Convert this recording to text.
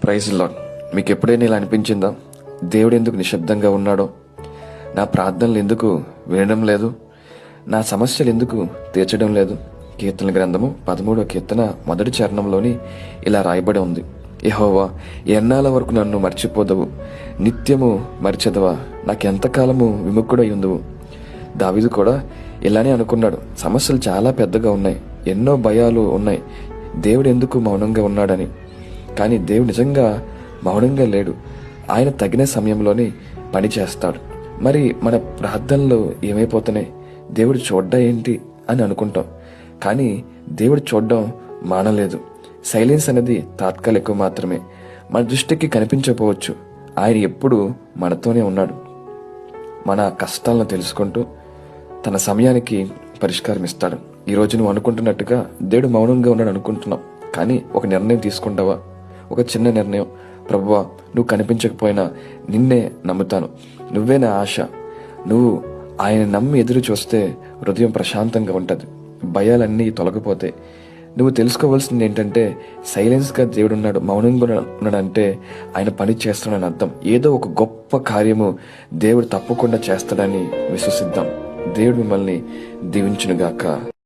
Praise lord. మీకు ఎప్పుడైనా ఇలా అనిపించిందా? దేవుడు ఎందుకు నిశ్శబ్దంగా ఉన్నాడో, నా ప్రార్థనలు ఎందుకు వినడం లేదు, నా సమస్యలు ఎందుకు తీర్చడం లేదు? కీర్తన గ్రంథము 13వ కీర్తన 1వ చరణంలోని ఇలా రాయబడి ఉంది, యెహోవా, ఎన్నాళ్ళ వరకు నన్ను మర్చిపోదవు, నిత్యము మర్చెదవా, నాకెంతకాలము విముఖుడై ఉందువు. దావీదు కూడా ఇలానే అనుకున్నాడు. సమస్యలు చాలా పెద్దగా ఉన్నాయి, ఎన్నో భయాలు ఉన్నాయి, దేవుడు ఎందుకు మౌనంగా ఉన్నాడని. కానీ దేవుడు నిజంగా మౌనంగా లేడు. ఆయన తగిన సమయంలోనే పని చేస్తాడు. మరి మన ప్రార్థనలు ఏమైపోతున్నాయి? దేవుడు చూడ్డా ఏంటి అని అనుకుంటాం, కానీ దేవుడు చూడడం మానలేదు. సైలెన్స్ అనేది తాత్కాలికం మాత్రమే. మన దృష్టికి కనిపించకపోవచ్చు, ఆయన ఎప్పుడు మనతోనే ఉన్నాడు. మన కష్టాలను తెలుసుకుంటూ తన సమయానికి పరిష్కారం ఇస్తాడు. ఈరోజు నువ్వు అనుకుంటున్నట్టుగా దేవుడు మౌనంగా ఉన్నాడు అనుకుంటున్నావు, కానీ ఒక నిర్ణయం తీసుకుంటావా? ఒక చిన్న నిర్ణయం, ప్రభువా, నువ్వు కనిపించకపోయినా నిన్నే నమ్ముతాను, నువ్వే నా ఆశ. నువ్వు ఆయన నమ్మి ఎదురు చూస్తే హృదయం ప్రశాంతంగా ఉంటుంది, భయాలన్నీ తొలగిపోతాయి. నువ్వు తెలుసుకోవాల్సింది ఏంటంటే, సైలెన్స్గా దేవుడు ఉన్నాడు, మౌనంగా ఉన్నాడంటే ఆయన పని చేస్తున్నాడని అర్థం. ఏదో ఒక గొప్ప కార్యము దేవుడు తప్పకుండా చేస్తాడని విశ్వసిద్దాం. దేవుడు మిమ్మల్ని దీవించునుగాక.